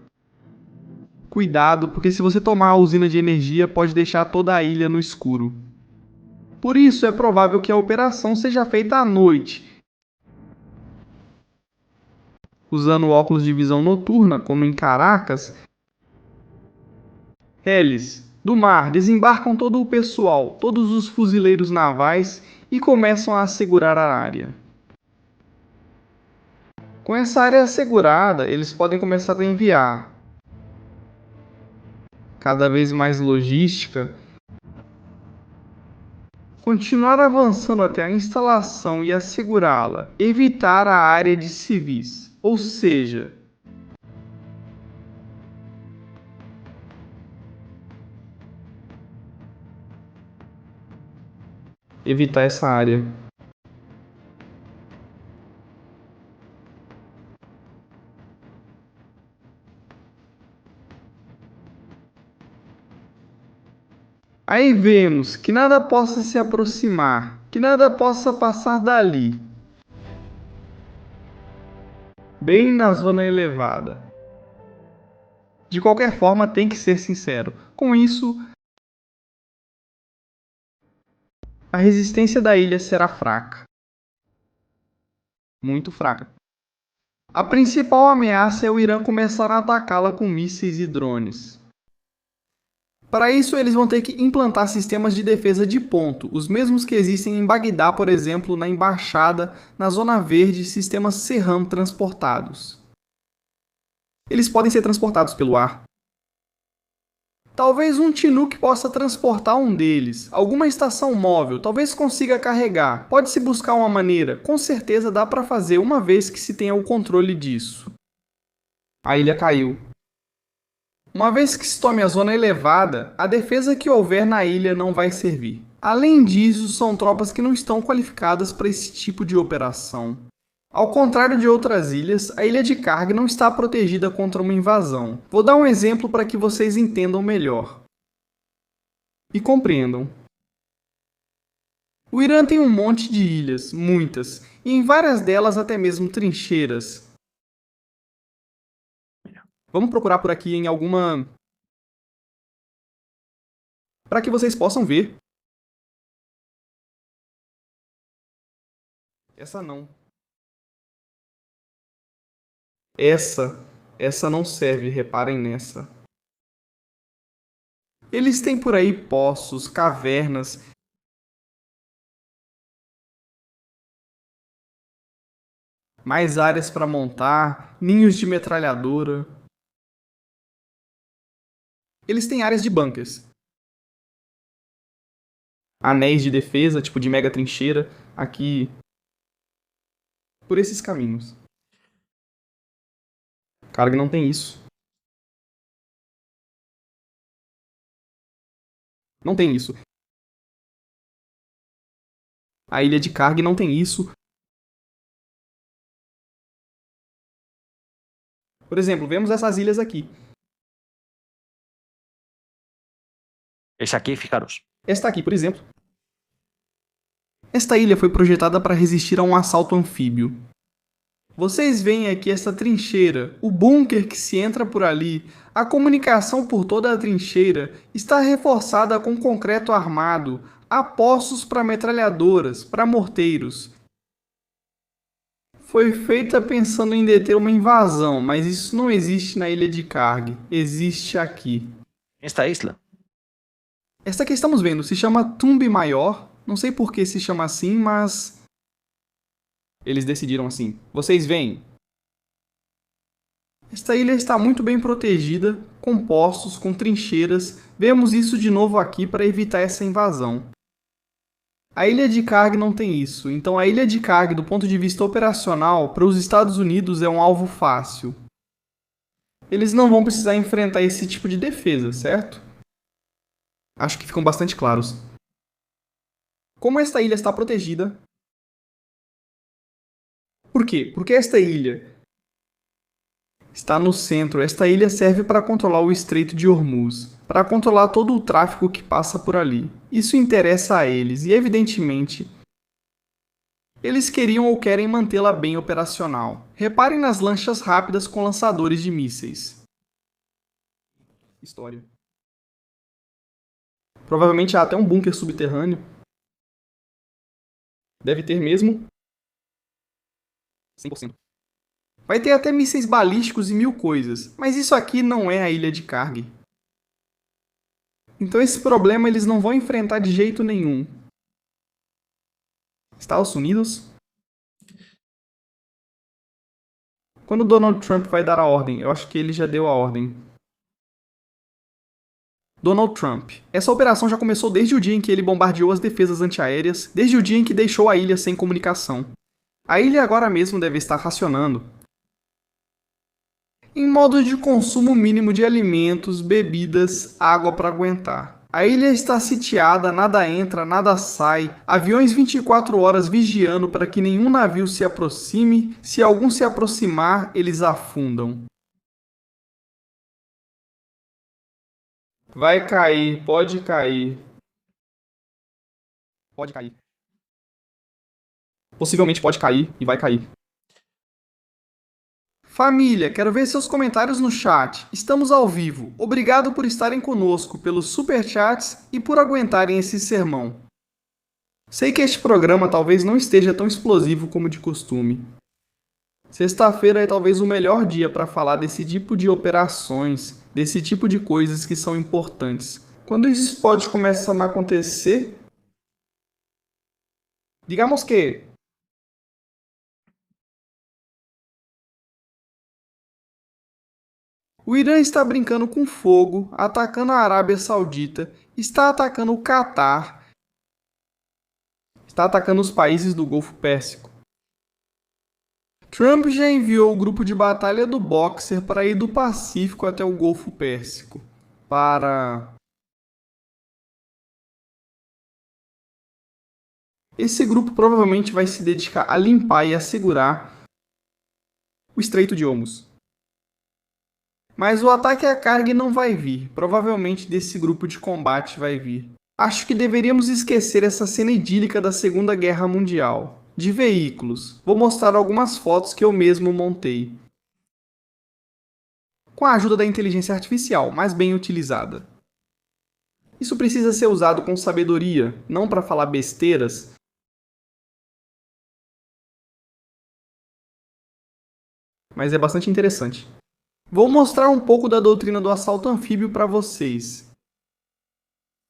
Cuidado, porque se você tomar a usina de energia, pode deixar toda a ilha no escuro. Por isso, é provável que a operação seja feita à noite, usando óculos de visão noturna, como em Caracas. Hélices do mar desembarcam todo o pessoal, todos os fuzileiros navais, e começam a assegurar a área. Com essa área assegurada, eles podem começar a enviar cada vez mais logística, continuar avançando até a instalação e assegurá-la, evitar a área de civis, ou seja, evitar essa área. Aí vemos que nada possa se aproximar, que nada possa passar dali. Bem na zona elevada. De qualquer forma, tem que ser sincero. Com isso, a resistência da ilha será fraca. Muito fraca. A principal ameaça é o Irã começar a atacá-la com mísseis e drones. Para isso, eles vão ter que implantar sistemas de defesa de ponto, os mesmos que existem em Bagdá, por exemplo, na Embaixada, na Zona Verde, sistemas Serram transportados. Eles podem ser transportados pelo ar. Talvez um Chinook possa transportar um deles, alguma estação móvel, talvez consiga carregar. Pode-se buscar uma maneira, com certeza dá para fazer uma vez que se tenha o controle disso. A ilha caiu. Uma vez que se tome a zona elevada, a defesa que houver na ilha não vai servir. Além disso, são tropas que não estão qualificadas para esse tipo de operação. Ao contrário de outras ilhas, a ilha de Karg não está protegida contra uma invasão. Vou dar um exemplo para que vocês entendam melhor. E compreendam. O Irã tem um monte de ilhas, muitas, e em várias delas até mesmo trincheiras. Vamos procurar por aqui em alguma... para que vocês possam ver. Essa não. Essa não serve, reparem nessa. Eles têm por aí poços, cavernas. Mais áreas para montar, ninhos de metralhadora. Eles têm áreas de bunkers. Anéis de defesa, tipo de mega trincheira, aqui por esses caminhos. Karg não tem isso. Não tem isso. A ilha de Karg não tem isso. Por exemplo, vemos essas ilhas aqui. Esse aqui, ficaros. Esta aqui, por exemplo. Esta ilha foi projetada para resistir a um assalto anfíbio. Vocês veem aqui essa trincheira, o bunker que se entra por ali, a comunicação por toda a trincheira está reforçada com concreto armado, há poços para metralhadoras, para morteiros. Foi feita pensando em deter uma invasão, mas isso não existe na ilha de Karg, existe aqui. Esta isla. Esta que estamos vendo se chama Tumbe Maior, não sei por que se chama assim, mas... eles decidiram assim. Vocês veem? Esta ilha está muito bem protegida, com poços, com trincheiras. Vemos isso de novo aqui para evitar essa invasão. A ilha de Karg não tem isso, então a ilha de Karg, do ponto de vista operacional, para os Estados Unidos é um alvo fácil. Eles não vão precisar enfrentar esse tipo de defesa, certo? Acho que ficam bastante claros. Como esta ilha está protegida? Por quê? Porque esta ilha está no centro. Esta ilha serve para controlar o Estreito de Hormuz, para controlar todo o tráfego que passa por ali. Isso interessa a eles e, evidentemente, eles queriam ou querem mantê-la bem operacional. Reparem nas lanchas rápidas com lançadores de mísseis. História. Provavelmente há até um bunker subterrâneo. Deve ter mesmo. 100%. Vai ter até mísseis balísticos e mil coisas, mas isso aqui não é a ilha de Karg. Então esse problema eles não vão enfrentar de jeito nenhum. Estados Unidos? Quando Donald Trump vai dar a ordem? Eu acho que ele já deu a ordem. Donald Trump. Essa operação já começou desde o dia em que ele bombardeou as defesas antiaéreas, desde o dia em que deixou a ilha sem comunicação. A ilha agora mesmo deve estar racionando em modo de consumo mínimo de alimentos, bebidas, água para aguentar. A ilha está sitiada, nada entra, nada sai, aviões 24 horas vigiando para que nenhum navio se aproxime, se algum se aproximar, eles afundam. Vai cair, pode cair. Pode cair. Possivelmente pode cair e vai cair. Família, quero ver seus comentários no chat. Estamos ao vivo. Obrigado por estarem conosco, pelos superchats e por aguentarem esse sermão. Sei que este programa talvez não esteja tão explosivo como de costume. Sexta-feira é talvez o melhor dia para falar desse tipo de operações, desse tipo de coisas que são importantes. Quando isso pode começar a acontecer? Digamos que o Irã está brincando com fogo, atacando a Arábia Saudita, está atacando o Catar, está atacando os países do Golfo Pérsico. Trump já enviou o grupo de batalha do Boxer para ir do Pacífico até o Golfo Pérsico, para... Esse grupo provavelmente vai se dedicar a limpar e assegurar o Estreito de Hormuz. Mas o ataque à Karg não vai vir. Provavelmente desse grupo de combate vai vir. Acho que deveríamos esquecer essa cena idílica da Segunda Guerra Mundial. De veículos. Vou mostrar algumas fotos que eu mesmo montei. Com a ajuda da inteligência artificial, mas bem utilizada. Isso precisa ser usado com sabedoria, não para falar besteiras. Mas é bastante interessante. Vou mostrar um pouco da doutrina do assalto anfíbio para vocês,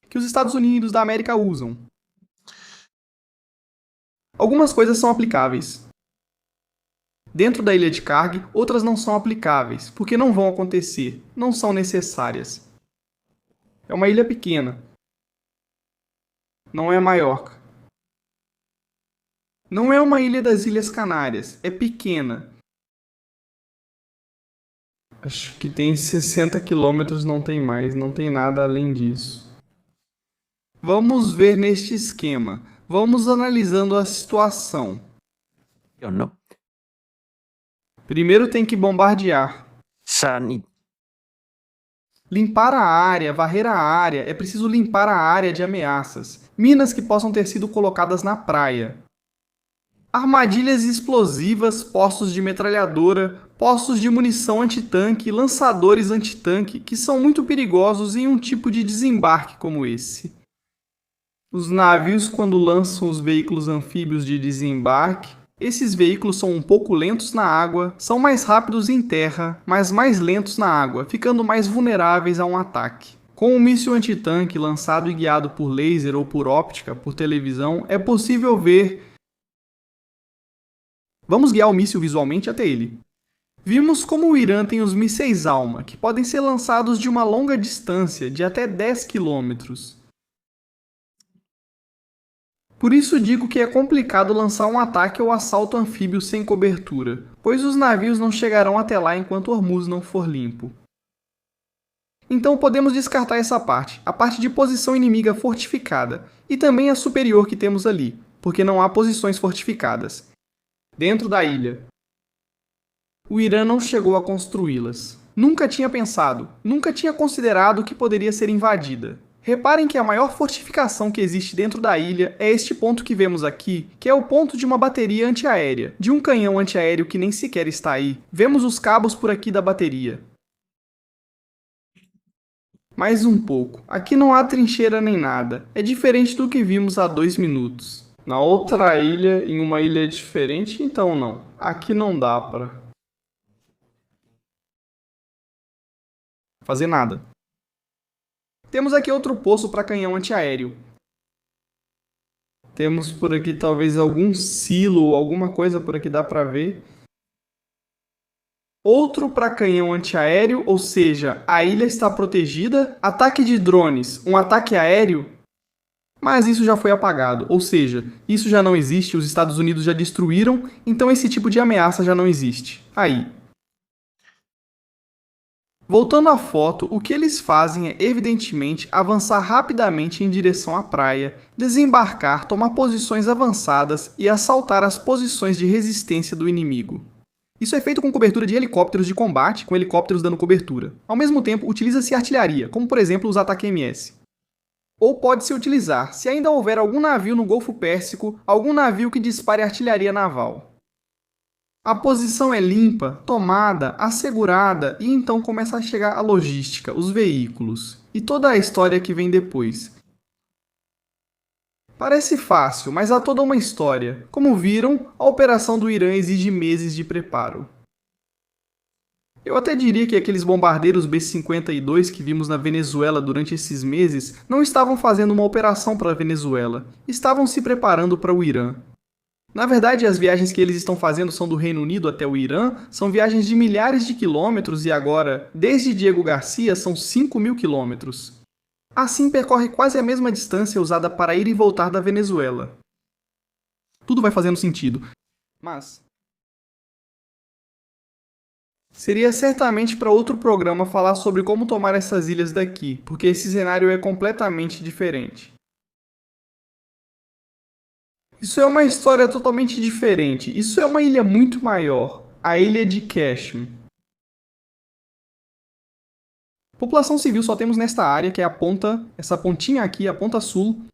que os Estados Unidos da América usam. Algumas coisas são aplicáveis dentro da ilha de Karg, outras não são aplicáveis, porque não vão acontecer, não são necessárias. É uma ilha pequena. Não é Maiorca. Não é uma ilha das Ilhas Canárias, é pequena. Acho que tem 60 quilômetros, não tem mais, não tem nada além disso. Vamos ver neste esquema. Vamos analisando a situação. Eu não. Primeiro tem que bombardear. Sanit. Limpar a área, varrer a área. É preciso limpar a área de ameaças. Minas que possam ter sido colocadas na praia. Armadilhas explosivas, postos de metralhadora, postos de munição antitanque, lançadores antitanque, que são muito perigosos em um tipo de desembarque como esse. Os navios, quando lançam os veículos anfíbios de desembarque, esses veículos são um pouco lentos na água, são mais rápidos em terra, mas mais lentos na água, ficando mais vulneráveis a um ataque. Com um míssil antitanque lançado e guiado por laser ou por óptica, por televisão, é possível ver... Vamos guiar o míssil visualmente até ele. Vimos como o Irã tem os mísseis Alma, que podem ser lançados de uma longa distância, de até 10 km. Por isso digo que é complicado lançar um ataque ou assalto anfíbio sem cobertura, pois os navios não chegarão até lá enquanto Hormuz não for limpo. Então podemos descartar essa parte, a parte de posição inimiga fortificada, e também a superior que temos ali, porque não há posições fortificadas. Dentro da ilha. O Irã não chegou a construí-las. Nunca tinha pensado, nunca tinha considerado que poderia ser invadida. Reparem que a maior fortificação que existe dentro da ilha é este ponto que vemos aqui, que é o ponto de uma bateria antiaérea, de um canhão antiaéreo que nem sequer está aí. Vemos os cabos por aqui da bateria. Mais um pouco. Aqui não há trincheira nem nada. É diferente do que vimos há 2 minutos. Na outra ilha, em uma ilha diferente, então não. Aqui não dá pra fazer nada. Temos aqui outro poço para canhão antiaéreo. Temos por aqui talvez algum silo ou alguma coisa por aqui dá para ver. Outro para canhão antiaéreo, ou seja, a ilha está protegida. Ataque de drones, um ataque aéreo. Mas isso já foi apagado, ou seja, isso já não existe, os Estados Unidos já destruíram, então esse tipo de ameaça já não existe. Aí. Voltando à foto, o que eles fazem é, evidentemente, avançar rapidamente em direção à praia, desembarcar, tomar posições avançadas e assaltar as posições de resistência do inimigo. Isso é feito com cobertura de helicópteros de combate, com helicópteros dando cobertura. Ao mesmo tempo, utiliza-se artilharia, como por exemplo os ATACMS. Ou pode-se utilizar, se ainda houver algum navio no Golfo Pérsico, algum navio que dispare artilharia naval. A posição é limpa, tomada, assegurada e então começa a chegar a logística, os veículos e toda a história que vem depois. Parece fácil, mas há toda uma história. Como viram, a operação do Irã exige meses de preparo. Eu até diria que aqueles bombardeiros B-52 que vimos na Venezuela durante esses meses não estavam fazendo uma operação para a Venezuela, estavam se preparando para o Irã. Na verdade, as viagens que eles estão fazendo são do Reino Unido até o Irã, são viagens de milhares de quilômetros e agora, desde Diego Garcia, são 5.000 quilômetros. Assim percorre quase a mesma distância usada para ir e voltar da Venezuela. Tudo vai fazendo sentido. Mas seria certamente para outro programa falar sobre como tomar essas ilhas daqui, porque esse cenário é completamente diferente. Isso é uma história totalmente diferente. Isso é uma ilha muito maior, a ilha de Kashmir. População civil só temos nesta área, que é a ponta, essa pontinha aqui, a ponta sul.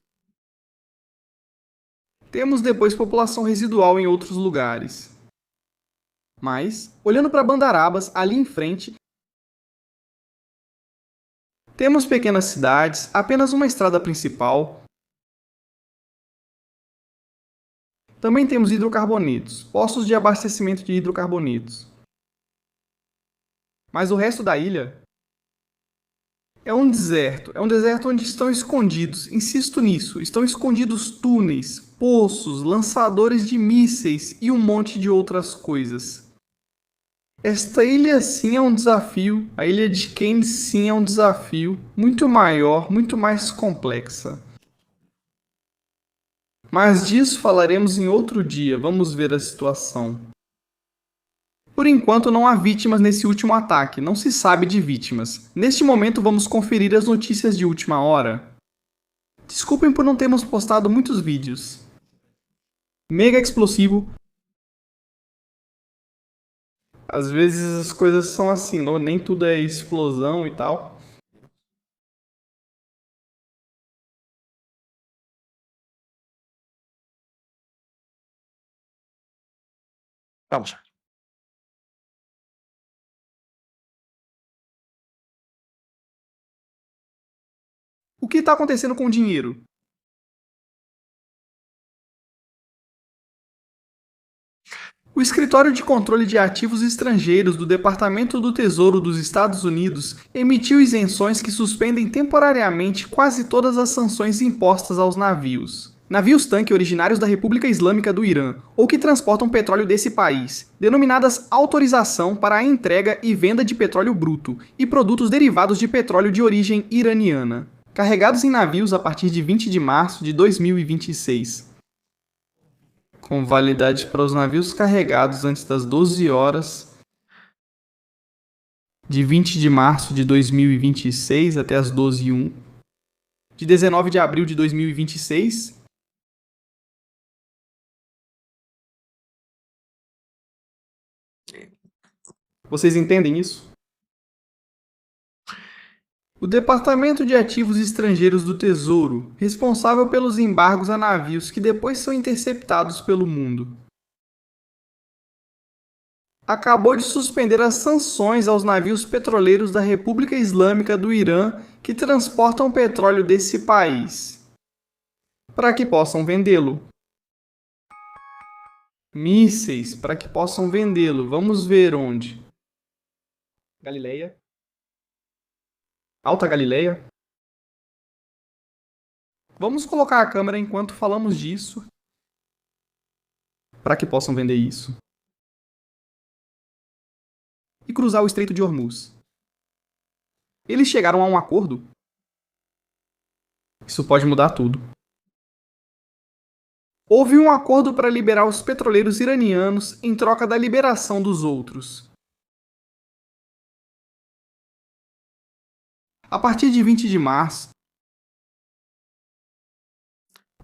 Temos depois população residual em outros lugares. Mas, olhando para Bandarabas, ali em frente, temos pequenas cidades, apenas uma estrada principal. Também temos hidrocarbonetos, postos de abastecimento de hidrocarbonetos. Mas o resto da ilha é um deserto onde estão escondidos, insisto nisso, estão escondidos túneis, poços, lançadores de mísseis e um monte de outras coisas. Esta ilha sim é um desafio, a ilha de Keynes sim é um desafio, muito maior, muito mais complexa. Mas disso falaremos em outro dia, vamos ver a situação. Por enquanto não há vítimas nesse último ataque, não se sabe de vítimas. Neste momento vamos conferir as notícias de última hora. Desculpem por não termos postado muitos vídeos. Mega explosivo. Às vezes as coisas são assim, não? Nem tudo é explosão e tal. Vamos a ver. O que está acontecendo com o dinheiro? O Escritório de Controle de Ativos Estrangeiros do Departamento do Tesouro dos Estados Unidos emitiu isenções que suspendem temporariamente quase todas as sanções impostas aos navios. Navios-tanque originários da República Islâmica do Irã, ou que transportam petróleo desse país, denominadas autorização para a entrega e venda de petróleo bruto e produtos derivados de petróleo de origem iraniana, carregados em navios a partir de 20 de março de 2026. Com validade para os navios carregados antes das 12 horas de 20 de março de 2026 até as 12h01, de 19 de abril de 2026. Vocês entendem isso? O Departamento de Ativos Estrangeiros do Tesouro, responsável pelos embargos a navios que depois são interceptados pelo mundo, acabou de suspender as sanções aos navios petroleiros da República Islâmica do Irã que transportam petróleo desse país, para que possam vendê-lo. Mísseis, para que possam vendê-lo. Vamos ver onde. Galileia. Alta Galileia. Vamos colocar a câmera enquanto falamos disso, para que possam vender isso. E cruzar o Estreito de Hormuz. Eles chegaram a um acordo? Isso pode mudar tudo. Houve um acordo para liberar os petroleiros iranianos em troca da liberação dos outros. A partir de 20 de março,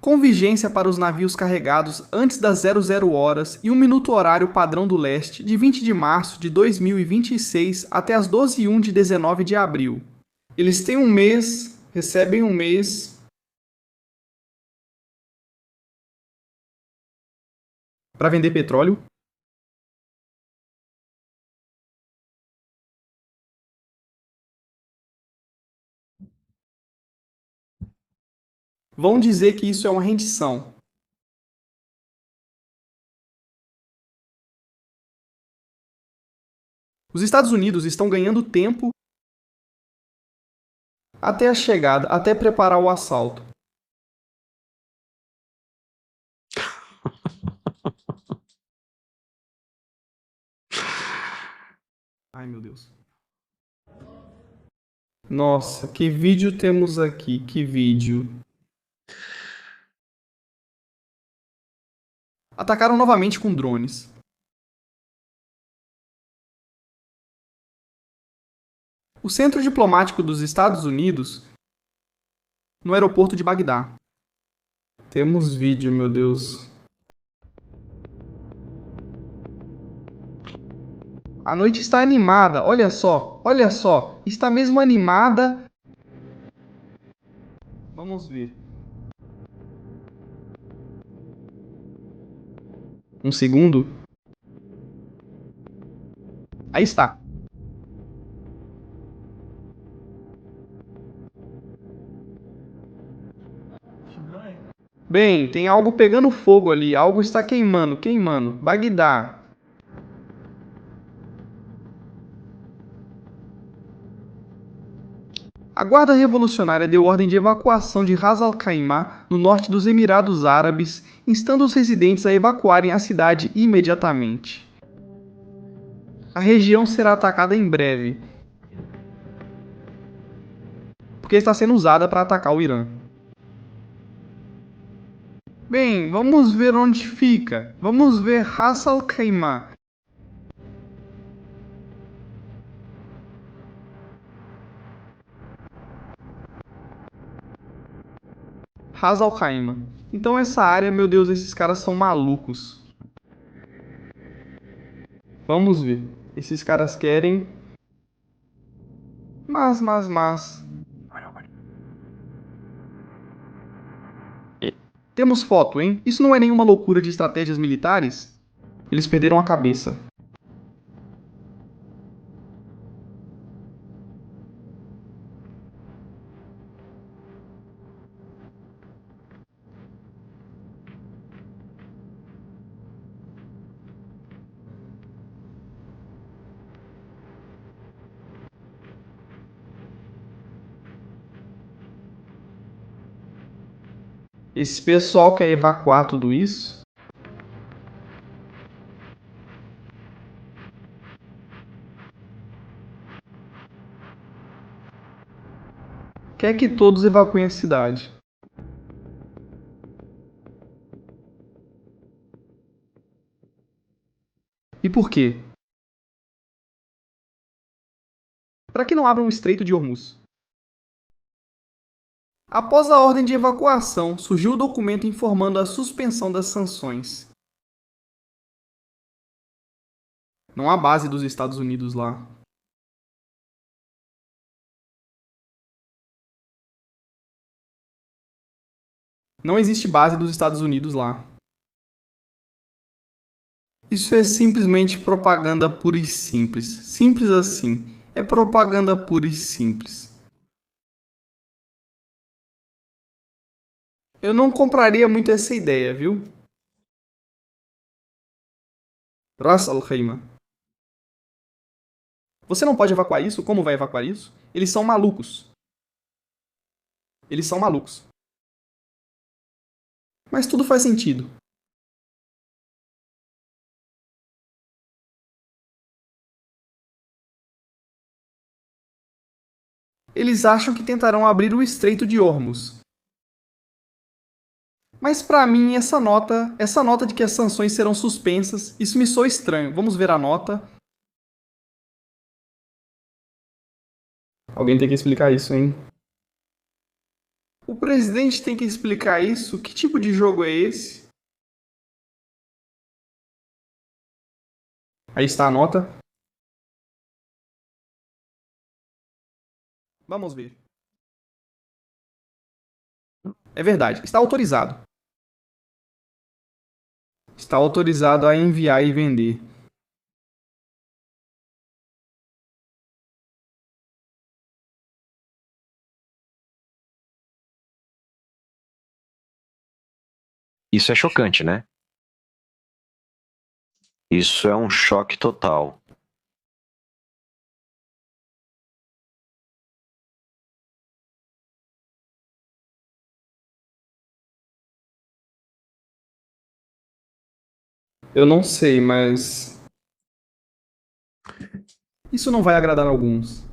com vigência para os navios carregados antes das 00 horas e 1 minuto horário padrão do leste de 20 de março de 2026 até as 12h01 de 19 de abril. Eles têm um mês, recebem um mês para vender petróleo. Vão dizer que isso é uma rendição. Os Estados Unidos estão ganhando tempo até a chegada, até preparar o assalto. Ai, meu Deus. Nossa, que vídeo temos aqui? Que vídeo. Atacaram novamente com drones. O centro diplomático dos Estados Unidos no aeroporto de Bagdá. Temos vídeo, meu Deus. A noite está animada, olha só, está mesmo animada. Vamos ver. Um segundo. Aí está. Bem, tem algo pegando fogo ali, algo está queimando. Bagdá. A Guarda Revolucionária deu ordem de evacuação de Ras Al Khaimah, no norte dos Emirados Árabes, instando os residentes a evacuarem a cidade imediatamente. A região será atacada em breve, porque está sendo usada para atacar o Irã. Bem, vamos ver onde fica. Vamos ver Ras Al Khaimah. Ras Al Khaimah. Então essa área, meu Deus, esses caras são malucos. Vamos ver. Esses caras querem... Mas... Temos foto, hein? Isso não é nenhuma loucura de estratégias militares? Eles perderam a cabeça. Esse pessoal quer evacuar tudo isso? Quer que todos evacuem a cidade. E por quê? para que não abram o Estreito de Hormuz. Após a ordem de evacuação, surgiu o documento informando a suspensão das sanções. Não há base dos Estados Unidos lá. Não existe base dos Estados Unidos lá. Isso é simplesmente propaganda pura e simples. Simples assim. É propaganda pura e simples. Eu não compraria muito essa ideia, viu? Ras al-Khaimah. Você não pode evacuar isso? Como vai evacuar isso? Eles são malucos. Eles são malucos. Mas tudo faz sentido. Eles acham que tentarão abrir o Estreito de Hormuz. Mas para mim, essa nota de que as sanções serão suspensas, isso me soa estranho. Vamos ver a nota. Alguém tem que explicar isso, hein? O presidente tem que explicar isso? Que tipo de jogo é esse? Aí está a nota. Vamos ver. É verdade, está autorizado. Está autorizado a enviar e vender. Isso é chocante, né? Isso é um choque total. Eu não sei, mas isso não vai agradar a alguns.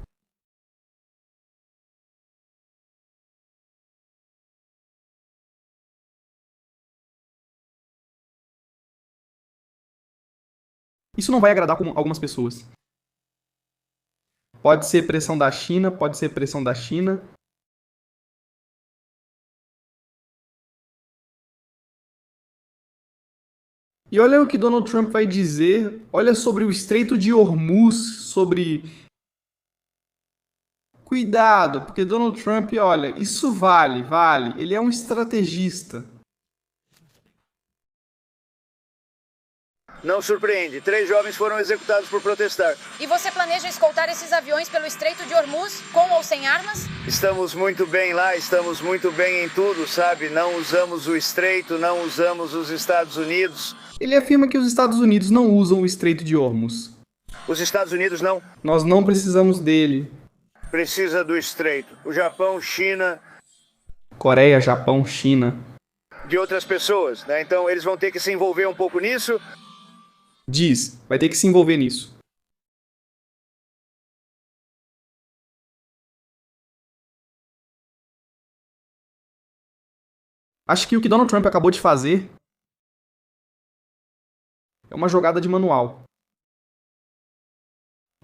Isso não vai agradar algumas pessoas. Pode ser pressão da China, pode ser pressão da China. E olha o que Donald Trump vai dizer. Olha sobre o Estreito de Hormuz, sobre... Cuidado, porque Donald Trump, olha, isso vale. Ele é um estrategista. Não surpreende. 3 jovens foram executados por protestar. E você planeja escoltar esses aviões pelo Estreito de Hormuz, com ou sem armas? Estamos muito bem lá, estamos muito bem em tudo, sabe? Não usamos o Estreito, não usamos os Estados Unidos. Ele afirma que os Estados Unidos não usam o Estreito de Hormuz. Os Estados Unidos não. Nós não precisamos dele. Precisa do Estreito. O Japão, China... Coreia, Japão, China. De outras pessoas, né? Então eles vão ter que se envolver um pouco nisso. Vai ter que se envolver nisso. Acho que o que Donald Trump acabou de fazer é uma jogada de manual.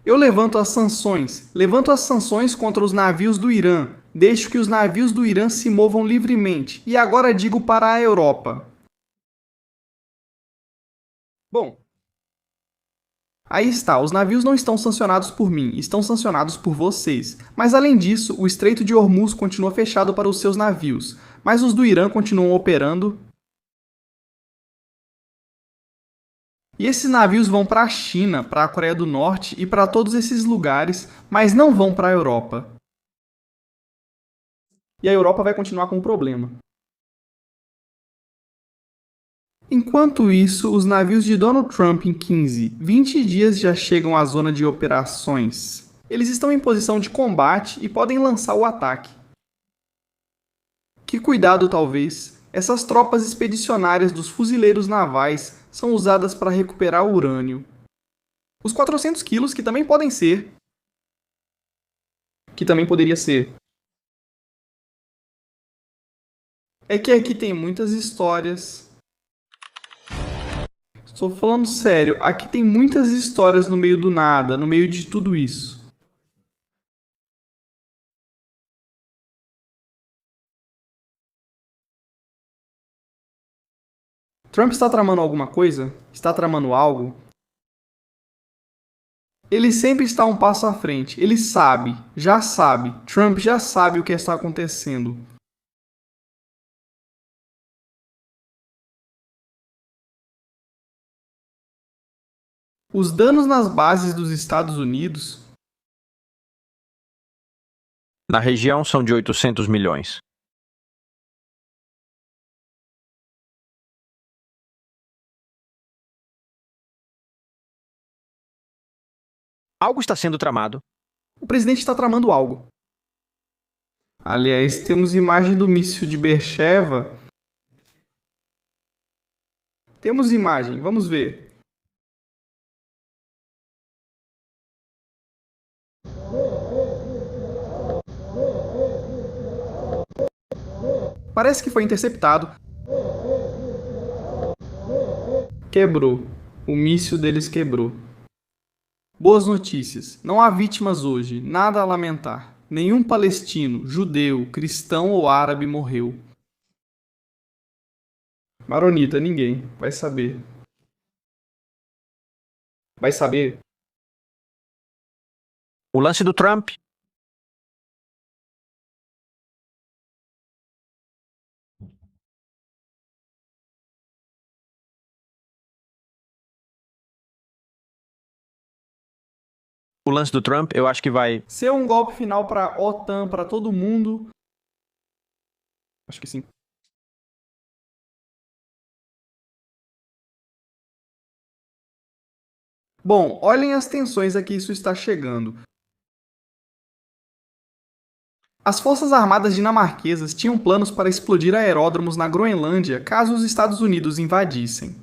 Eu levanto as sanções contra os navios do Irã. Deixo que os navios do Irã se movam livremente. E agora digo para a Europa. Bom, aí está, os navios não estão sancionados por mim, estão sancionados por vocês. Mas além disso, o Estreito de Hormuz continua fechado para os seus navios, mas os do Irã continuam operando. E esses navios vão para a China, para a Coreia do Norte e para todos esses lugares, mas não vão para a Europa. E a Europa vai continuar com o problema. Enquanto isso, os navios de Donald Trump em 15, 20 dias já chegam à zona de operações. Eles estão em posição de combate e podem lançar o ataque. Que cuidado, talvez. Essas tropas expedicionárias dos fuzileiros navais são usadas para recuperar urânio. Os 400 quilos, que também podem ser. Que também poderia ser. É que aqui tem muitas histórias. Estou falando sério, aqui tem muitas histórias no meio do nada, no meio de tudo isso. Trump está tramando alguma coisa? Está tramando algo? Ele sempre está um passo à frente. Ele sabe, já sabe. Trump já sabe o que está acontecendo. Os danos nas bases dos Estados Unidos. Na região são de 800 milhões. Algo está sendo tramado. O presidente está tramando algo. Aliás, temos imagem do míssil de Beersheba. Temos imagem, vamos ver. Parece que foi interceptado. Quebrou. O míssil deles quebrou. Boas notícias. Não há vítimas hoje. Nada a lamentar. Nenhum palestino, judeu, cristão ou árabe morreu. Maronita, ninguém. Vai saber. Vai saber. O lance do Trump. O lance do Trump, eu acho que vai ser um golpe final para OTAN, para todo mundo. Acho que sim. Bom, olhem as tensões a que isso está chegando. As forças armadas dinamarquesas tinham planos para explodir aeródromos na Groenlândia caso os Estados Unidos invadissem.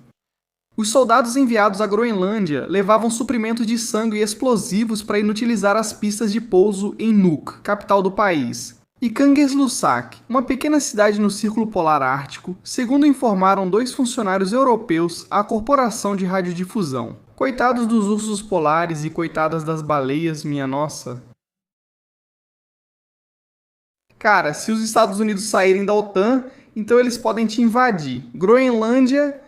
Os soldados enviados à Groenlândia levavam suprimentos de sangue e explosivos para inutilizar as pistas de pouso em Nuuk, capital do país, e Kangerlussuaq, uma pequena cidade no Círculo Polar Ártico, segundo informaram 2 funcionários europeus à Corporação de Radiodifusão. Coitados dos ursos polares e coitadas das baleias, minha nossa. Cara, se os Estados Unidos saírem da OTAN, então eles podem te invadir. Groenlândia,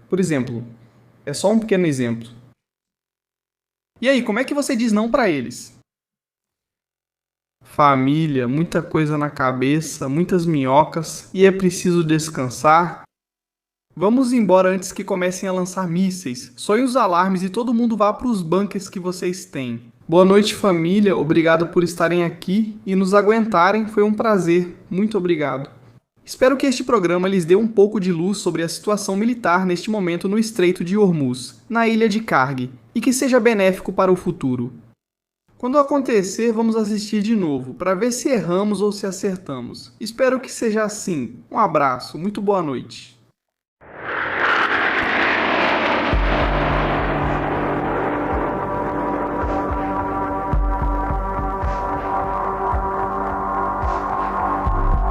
por exemplo, é só um pequeno exemplo. E aí, como é que você diz não pra eles? Família, muita coisa na cabeça, muitas minhocas, e é preciso descansar. Vamos embora antes que comecem a lançar mísseis, soem os alarmes e todo mundo vá para os bunkers que vocês têm. Boa noite, família, obrigado por estarem aqui e nos aguentarem, foi um prazer, muito obrigado. Espero que este programa lhes dê um pouco de luz sobre a situação militar neste momento no Estreito de Hormuz, na ilha de Karg, e que seja benéfico para o futuro. Quando acontecer, vamos assistir de novo, para ver se erramos ou se acertamos. Espero que seja assim. Um abraço, muito boa noite.